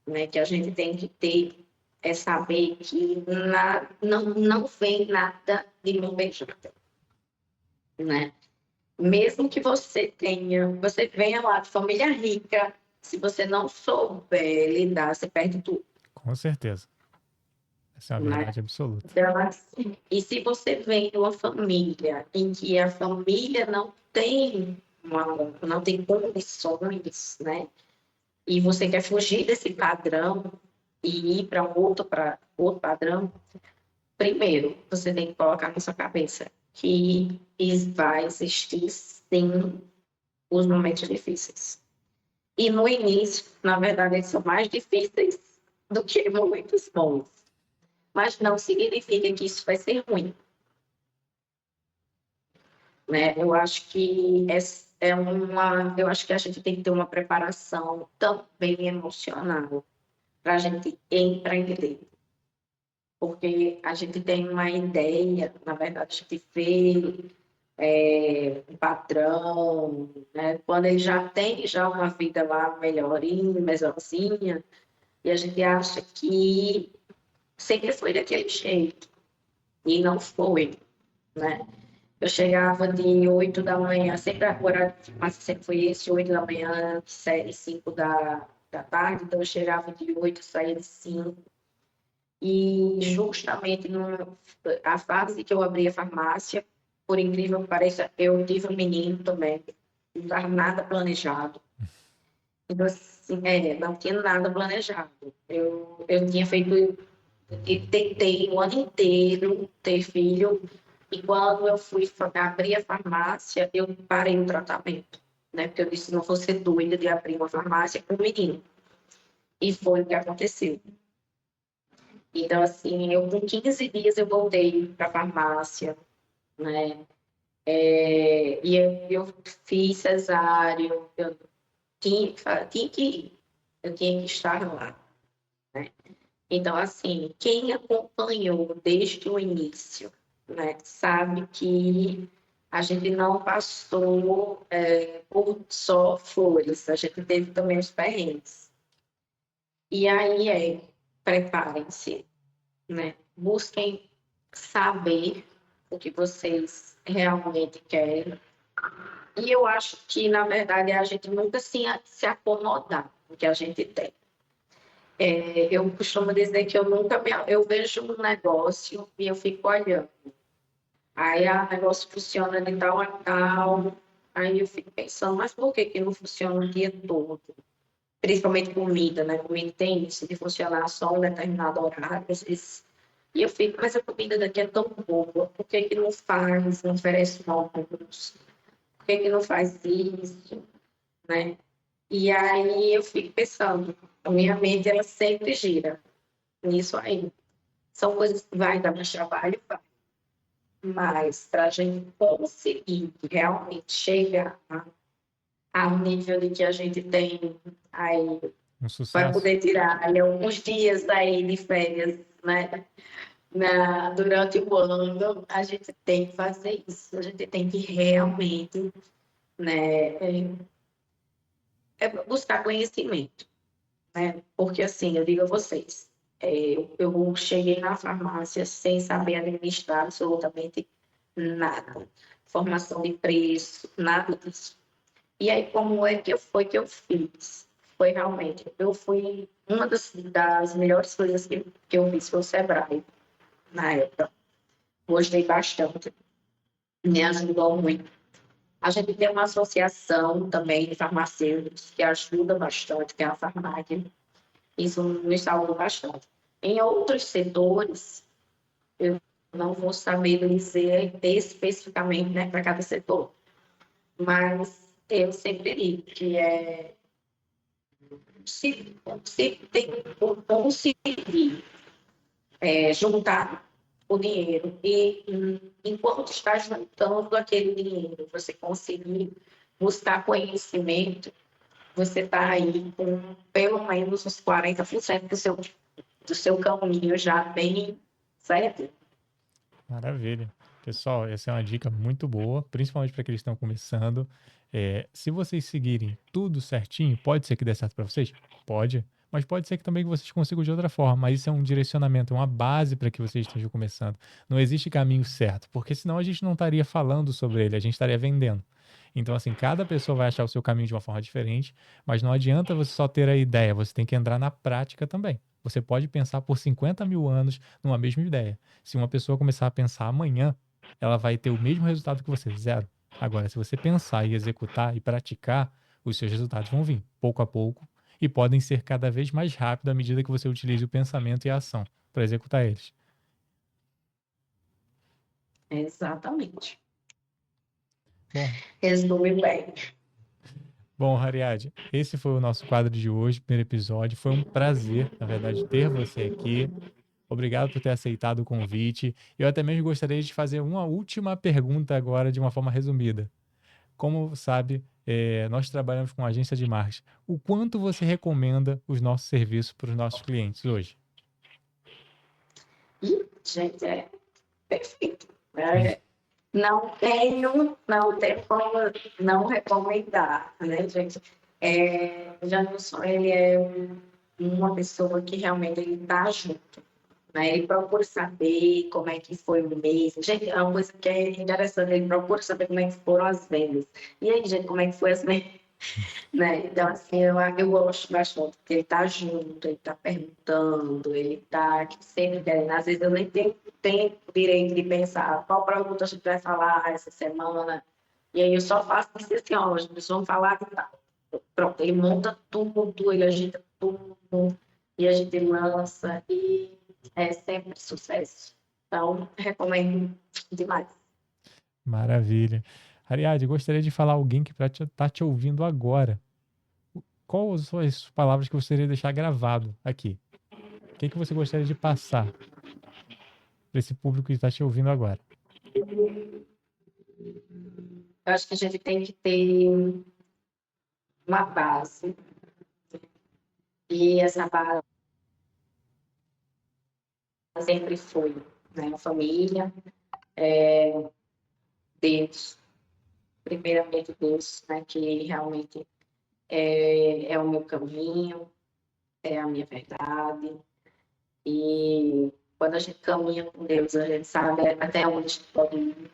né, que a gente tem que ter é saber que não vem nada de mão beijada, né? Mesmo que você venha lá de família rica, se você não souber lidar, você perde tudo, Com certeza. Essa é uma né? verdade absoluta. Então, assim, e se você vem de uma família em que a família não tem condições, né? E você quer fugir desse padrão e ir para outro padrão, primeiro, você tem que colocar na sua cabeça que vai existir, sim, os momentos difíceis. E no início, na verdade, eles são mais difíceis do que momentos bons. Mas não significa que isso vai ser ruim, né? Eu acho que eu acho que a gente tem que ter uma preparação também emocional para a gente empreender, porque a gente tem uma ideia, na verdade, a gente vê um patrão, né? Quando ele já tem uma vida lá melhorinha, melhorzinha, e a gente acha que sempre foi daquele jeito, e não foi, né? Eu chegava de 8 da manhã, sempre o horário mas sempre foi esse, 8 da manhã, 7, 5 da tarde, então eu chegava de 8, saía de 5. E justamente a fase que eu abri a farmácia, por incrível que pareça, eu tive um menino também, não estava nada planejado. Então, assim, não tinha nada planejado. Eu tinha feito, e tentei o ano inteiro ter filho, e quando eu fui abrir a farmácia, eu parei o tratamento, né? Porque eu disse, não vou ser doida de abrir uma farmácia com um menino. E foi o que aconteceu. Então, assim, com 15 dias eu voltei para a farmácia, né? E eu fiz cesáreo, tinha que ir, eu tinha que estar lá, né? Então, assim, quem acompanhou desde o início, né, sabe que a gente não passou por só flores, a gente teve também os perrengues. E aí preparem-se, né? Busquem saber o que vocês realmente querem. E eu acho que, na verdade, a gente nunca se acomodar com o que a gente tem. Eu costumo dizer que eu vejo um negócio e eu fico olhando. Aí o negócio funciona de tal a tal. Aí eu fico pensando, mas por que não funciona o dia todo? Principalmente comida, né? Comida tem isso de funcionar só um determinado horário, às vezes. E eu fico, mas a comida daqui é tão boa, por que não faz, não oferece novos? Por que não faz isso, né? E aí eu fico pensando, a minha mente, ela sempre gira nisso aí. São coisas que vai dar mais trabalho, vai. Mas para a gente conseguir realmente chegar ao nível de que a gente tem aí, Um vai sucesso. poder tirar aí alguns dias aí de férias, né? Durante o ano, a gente tem que fazer isso. A gente tem que realmente, né, buscar conhecimento, né? Porque, assim, eu digo a vocês, eu cheguei na farmácia sem saber administrar absolutamente nada. Formação de preço, nada disso. E aí, como é que eu fiz? Foi realmente, uma das melhores coisas que eu fiz foi o Sebrae, na época. Gostei bastante, me ajudou muito. A gente tem uma associação também de farmacêuticos que ajuda bastante, que é a Farmag. Isso nos salvou bastante. Em outros setores, eu não vou saber dizer especificamente, né, para cada setor, mas eu sempre digo que se tem conseguir juntar o dinheiro e enquanto está juntando aquele dinheiro, você conseguir buscar conhecimento, você está aí com pelo menos uns 40% do seu caminho já bem certo. Maravilha. Pessoal, essa é uma dica muito boa, principalmente para aqueles que estão começando. Se vocês seguirem tudo certinho, pode ser que dê certo para vocês? Pode. mas pode ser que também vocês consigam de outra forma. Mas isso é um direcionamento, é uma base para que vocês estejam começando. Não existe caminho certo, porque senão a gente não estaria falando sobre ele, a gente estaria vendendo. Então, assim, cada pessoa vai achar o seu caminho de uma forma diferente, mas não adianta você só ter a ideia, você tem que entrar na prática também. Você pode pensar por 50 mil anos numa mesma ideia. Se uma pessoa começar a pensar amanhã, ela vai ter o mesmo resultado que você, zero. Agora, se você pensar e executar e praticar, os seus resultados vão vir, pouco a pouco, e podem ser cada vez mais rápido à medida que você utilize o pensamento e a ação para executar eles. Exatamente. Bom, Resume bem. bom, Hariad, esse foi o nosso quadro de hoje, primeiro episódio. Foi um prazer, na verdade, ter você aqui. Obrigado por ter aceitado o convite. Eu até mesmo gostaria de fazer uma última pergunta agora, de uma forma resumida. Como sabe, nós trabalhamos com agência de marketing. O quanto você recomenda os nossos serviços para os nossos clientes hoje? E, gente, é perfeito. Não tenho como não recomendar, né, gente? O Janilson, ele é uma pessoa que realmente ele está junto, né? Ele procura saber como é que foi o mês. Gente, é uma coisa que é interessante, ele procura saber como é que foram as vendas. E aí, gente, como é que foi as vendas? Né? Então, assim, eu gosto bastante, porque ele está junto, ele está perguntando, ele está sempre querendo. Às vezes eu nem tenho tempo direito de pensar qual produto a gente vai falar essa semana. E aí eu só faço isso assim, ó, a gente vamos falar de tal. Pronto, ele monta tudo, ele agita tudo, e a gente lança, e é sempre sucesso. Então, recomendo demais. Maravilha. Ariadne, gostaria de falar alguém que está te ouvindo agora. Quais são as palavras que você gostaria de deixar gravado aqui? O que você gostaria de passar para esse público que está te ouvindo agora? Eu acho que a gente tem que ter uma base, e essa base sempre foi, né? A família, Deus, primeiramente Deus, né? Que realmente é o meu caminho, é a minha verdade. E quando a gente caminha com Deus, a gente sabe até onde a gente pode ir,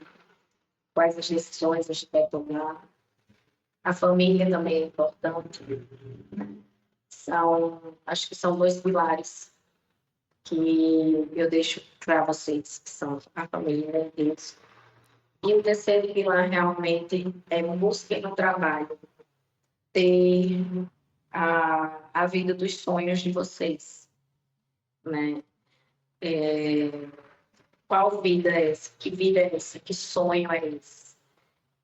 quais as decisões a gente vai tomar. A família também é importante. Acho que são dois pilares que eu deixo para vocês, que são a família e Deus. E o terceiro pilar realmente é busca no trabalho, ter a vida dos sonhos de vocês, né? Qual vida é essa? Que vida é essa? Que sonho é esse?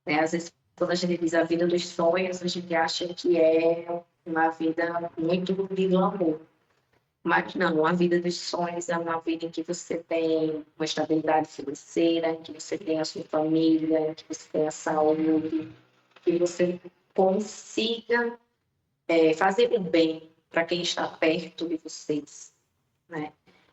Né? Às vezes, quando a gente diz a vida dos sonhos, a gente acha que é uma vida muito de glamour. Mas não, a vida dos sonhos é uma vida em que você tem uma estabilidade financeira, em que você tem a sua família, em que você tem a saúde, que você consiga fazer o bem para quem está perto de vocês, né?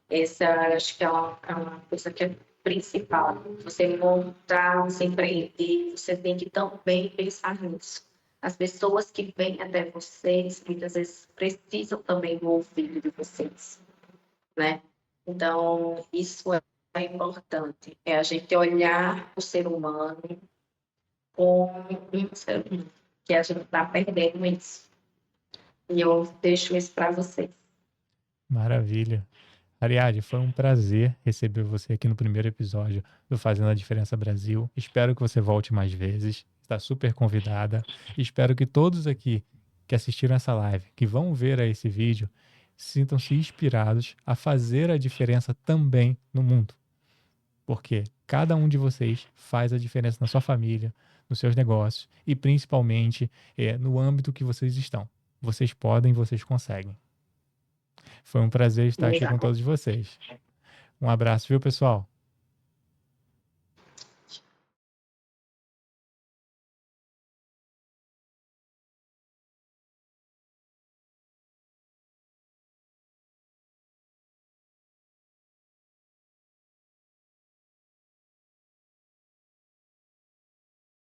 Essa acho que é uma coisa que é principal. Você montar, você empreender, você tem que também pensar nisso. As pessoas que vêm até vocês, muitas vezes precisam também do ouvido de vocês, né? Então, isso é importante. É a gente olhar o ser humano como um ser humano, que a gente está perdendo isso. E eu deixo isso para vocês. Maravilha. Ariadne, foi um prazer receber você aqui no primeiro episódio do Fazendo a Diferença Brasil. Espero que você volte mais vezes. Está super convidada. Espero que todos aqui que assistiram essa live, que vão ver esse vídeo, sintam-se inspirados a fazer a diferença também no mundo. Porque cada um de vocês faz a diferença na sua família, nos seus negócios e principalmente no âmbito que vocês estão. Vocês podem, vocês conseguem. Foi um prazer estar aqui com Legal. todos vocês. Um abraço, viu, pessoal?